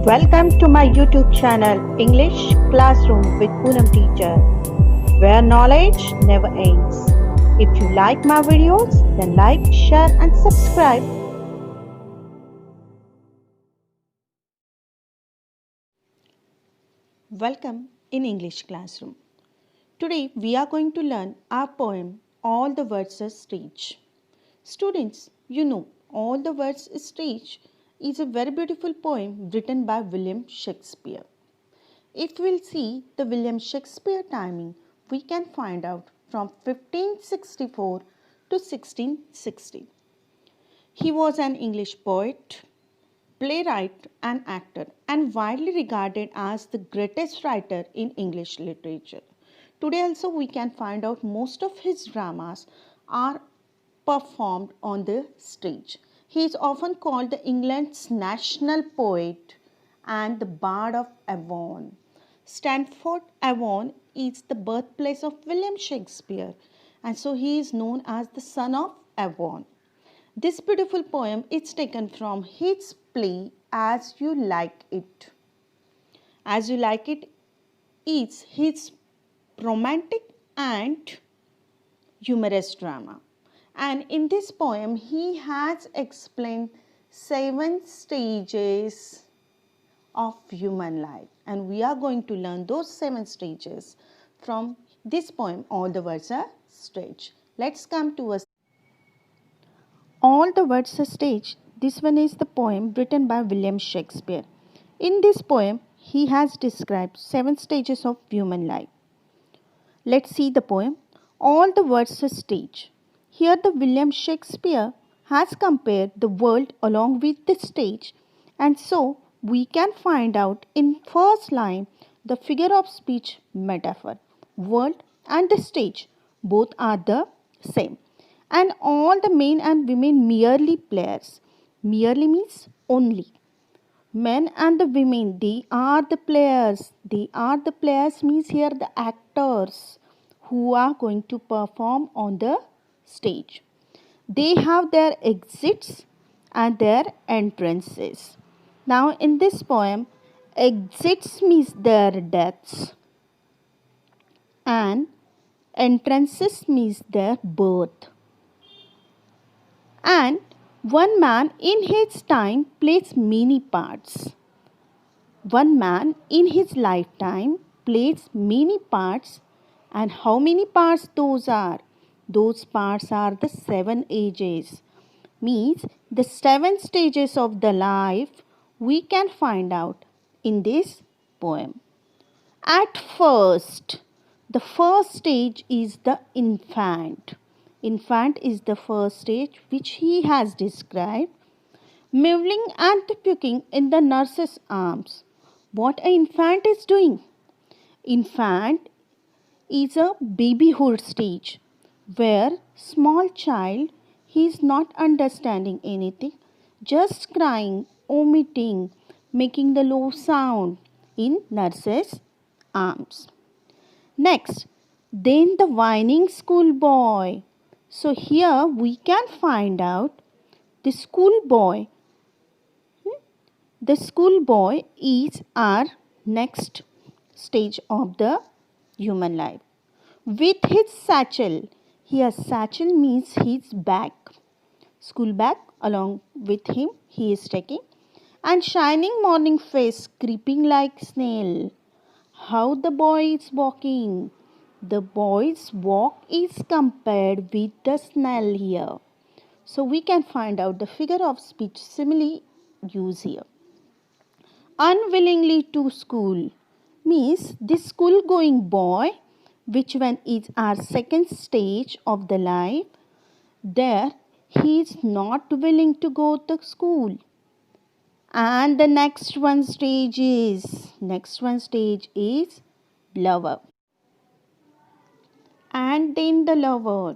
Welcome to my YouTube channel English Classroom with Poonam Teacher, where knowledge never ends. If you like my videos, then like, share and subscribe. Welcome in English Classroom. Today we are going to learn our poem All the Words Are Stage. Students, you know All the Words Are Stage is a very beautiful poem written by William Shakespeare. If we'll see the William Shakespeare timing, we can find out from 1564 to 1660. He was an English poet, playwright and actor, and widely regarded as the greatest writer in English literature. Today also we can find out most of his dramas are performed on the stage. He is often called the England's national poet and the Bard of Avon. Stratford-on-Avon is the birthplace of William Shakespeare, and so he is known as the son of Avon. This beautiful poem is taken from his play As You Like It. As You Like It is his romantic and humorous drama. And in this poem, he has explained 7 stages of human life. And we are going to learn those 7 stages from this poem, All the Words Are Stage. Let's come to us. All the Words Are Stage. This one is the poem written by William Shakespeare. In this poem, he has described 7 stages of human life. Let's see the poem. All the Words Are Stage. Here the William Shakespeare has compared the world along with the stage, and so we can find out in first line the figure of speech metaphor. World and the stage both are the same, and all the men and women merely players. Merely means only. Men and the women, they are the players. They are the players means here the actors who are going to perform on the stage. They have their exits and their entrances. Now in this poem, exits means their deaths and entrances means their birth. And one man in his time plays many parts. One man in his lifetime plays many parts, and how many parts those are? Those parts are the 7 ages. Means the 7 stages of the life we can find out in this poem. At first, the first stage is the infant. Infant is the first stage which he has described. Mewling and puking in the nurse's arms. What an infant is doing? Infant is a babyhood stage where small child, he is not understanding anything, just crying, omitting, making the low sound in nurse's arms. Next, then the whining schoolboy. So here we can find out the schoolboy. The schoolboy is our next stage of the human life. With his satchel, here satchel means his bag, school bag along with him he is taking, and shining morning face creeping like snail. How the boy is walking. The boy's walk is compared with the snail here. So we can find out the figure of speech simile used here. Unwillingly to school means this school going boy, which one is our second stage of the life, there he is not willing to go to school. And the next one stage is lover. And then the lover.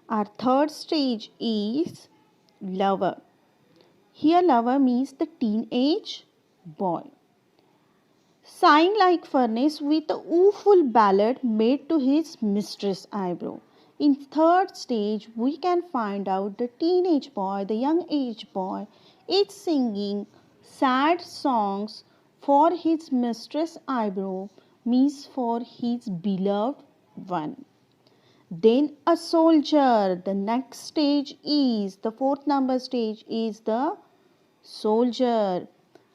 Our third stage is lover. Here lover means the teenage boy. Sighing like furnace with a woeful ballad made to his mistress' eyebrow. In third stage, we can find out the teenage boy, the young age boy, is singing Sad songs for his mistress eyebrow means for his beloved one. Then a soldier. The next stage is, the fourth number stage is the soldier,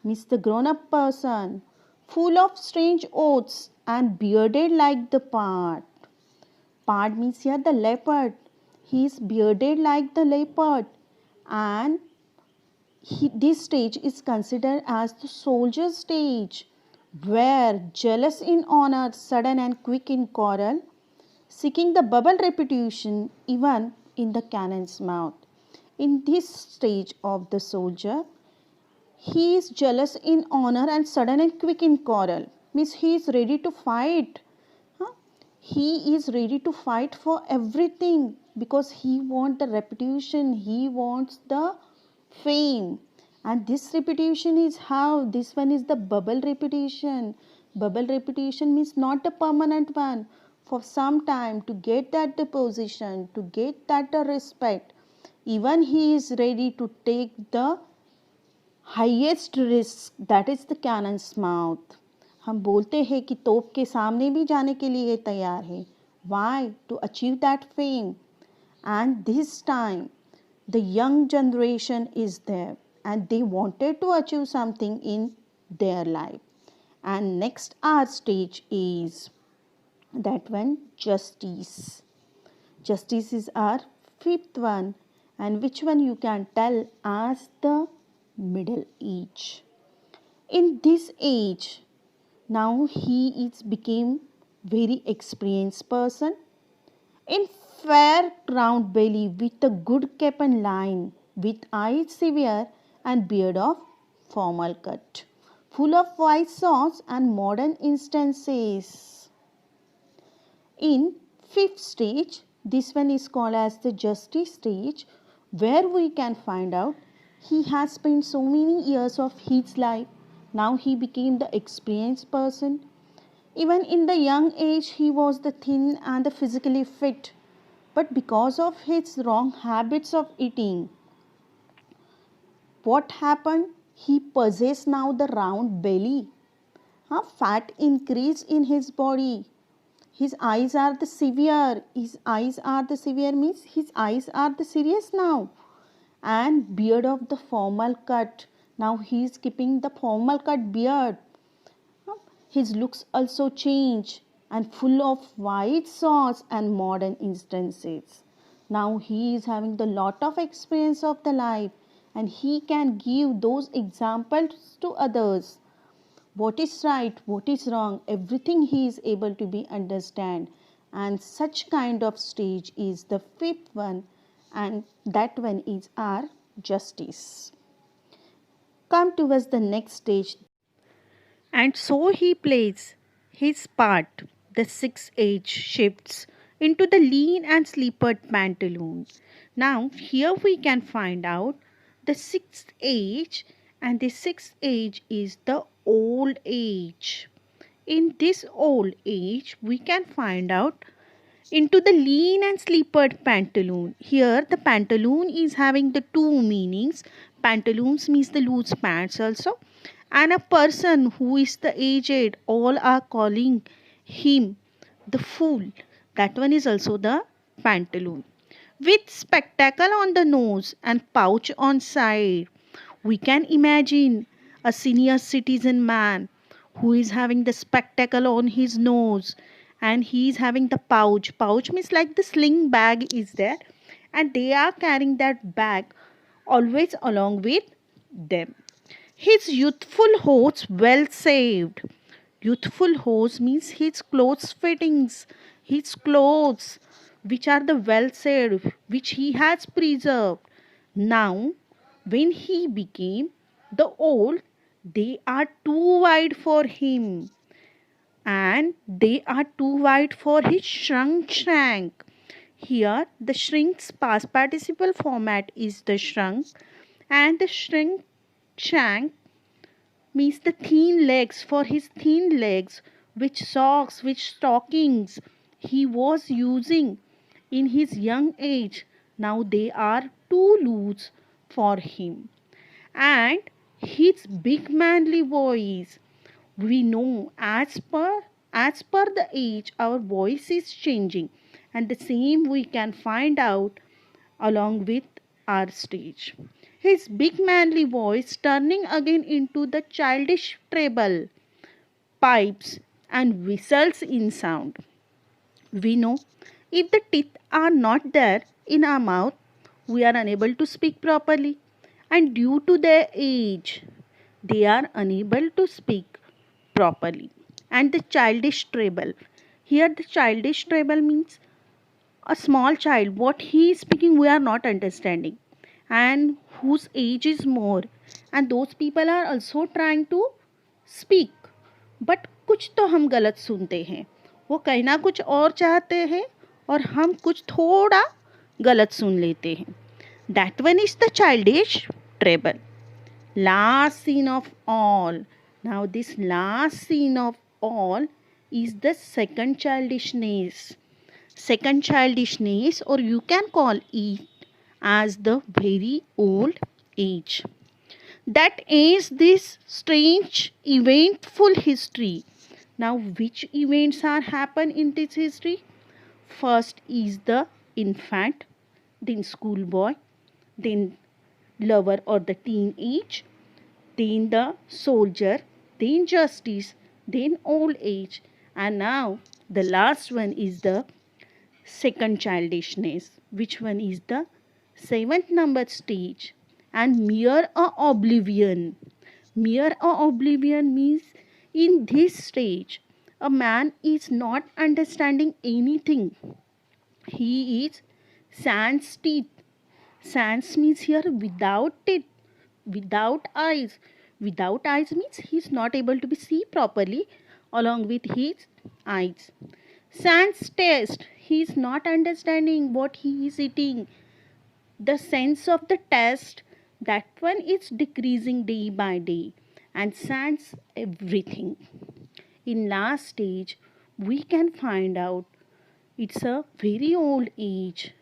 means the grown up person, full of strange oaths and bearded like the pard. Pard means here the leopard. He is bearded like the leopard, and this stage is considered as the soldier stage, where jealous in honor, sudden and quick in quarrel, seeking the bubble repetition even in the cannon's mouth. In this stage of the soldier, he is jealous in honor and sudden and quick in quarrel. Means he is ready to fight. Huh? He is ready to fight for everything because he wants the reputation. He wants the fame. And this reputation is how? This one is the bubble reputation. Bubble reputation means not a permanent one. For some time to get that the position, to get that the respect. Even he is ready to take the highest risk that is the cannons mouth. हम बोलते हैं कि तोप के सामने भी जाने के लिए तैयार है. Why? To achieve that fame. And this time the young generation is there and they wanted to achieve something in their life. And next our stage is that one, justice. Justice is our fifth one, and which one you can tell as the middle age. In this age, now he is became very experienced person, in fair round belly with a good cap and line, with eyes severe and beard of formal cut, full of white sauce and modern instances. In fifth stage, this one is called as the justice stage, where we can find out he has spent so many years of his life. Now he became the experienced person. Even in the young age, he was the thin and the physically fit. But because of his wrong habits of eating, what happened? He possessed now the round belly. Fat increased in his body. His eyes are the severe. His eyes are the severe means his eyes are the serious now. And beard of the formal cut. Now he is keeping the formal cut beard. His looks also change and full of white sauce and modern instances. Now he is having the lot of experience of the life, and he can give those examples to others. What is right, what is wrong, everything he is able to be understand. And such kind of stage is the fifth one, and that one is our justice. Come towards the next stage. And so he plays his part. The sixth age shifts into the lean and slippered pantaloon. Now here we can find out the sixth age, and the sixth age is the old age. In this old age we can find out into the lean and slippered pantaloon. Here the pantaloon is having the two meanings. Pantaloons means the loose pants also, and a person who is the aged, all are calling him the fool. That one is also the pantaloon. With spectacle on the nose and pouch on side, we can imagine a senior citizen man who is having the spectacle on his nose, and he is having the pouch. Pouch means like the sling bag is there, and they are carrying that bag always along with them. His youthful hose well saved. Youthful hose means his clothes fittings, his clothes which are the well saved, which he has preserved. Now, when he became the old, they are too wide for him, and they are too wide for his shrunk. Here, the shrink's past participle format is the shrunk, and the shank means the thin legs. For his thin legs, which socks, which stockings he was using in his young age, now they are too loose for him. And his big manly voice. We know as per the age our voice is changing, and the same we can find out along with our stage. His big manly voice turning again into the childish treble, pipes, and whistles in sound. We know if the teeth are not there in our mouth, we are unable to speak properly, and due to their age, they are unable to speak properly. And the childish treble. Here, the childish treble means a small child. What he is speaking, we are not understanding, and whose age is more. And those people are also trying to speak, but कुछ तो हम गलत सुनते हैं. वो कहना कुछ और चाहते हैं और हम कुछ थोड़ा गलत सुन लेते हैं. That one is the childish treble. Last scene of all. Now this last scene of all is the second childishness. Second childishness, or you can call it as the very old age. That is this strange eventful history. Now which events are happen in this history? First is the infant, then schoolboy, then lover or the teenage, then the soldier, then justice, then old age, and now the last one is the second childishness, which one is the seventh number stage, and mere oblivion. Mere oblivion means in this stage a man is not understanding anything. He is sans teeth. Sans means here without teeth, without eyes. Without eyes means he is not able to be see properly along with his eyes. Sans taste, he is not understanding what he is eating. The sense of the taste, that one is decreasing day by day, and sans everything. In last stage, we can find out it's a very old age,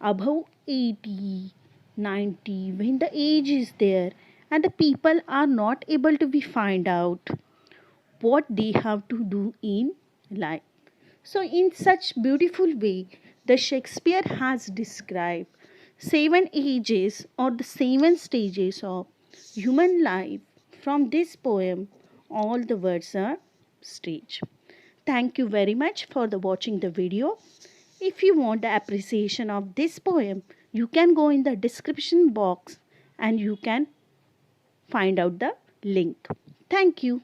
above 80, 90, when the age is there, and the people are not able to be find out what they have to do in life. So, in such beautiful way, the Shakespeare has described seven ages or the seven stages of human life. From this poem, all the words are stage. Thank you very much for the watching the video. If you want the appreciation of this poem, you can go in the description box and you can find out the link. Thank you.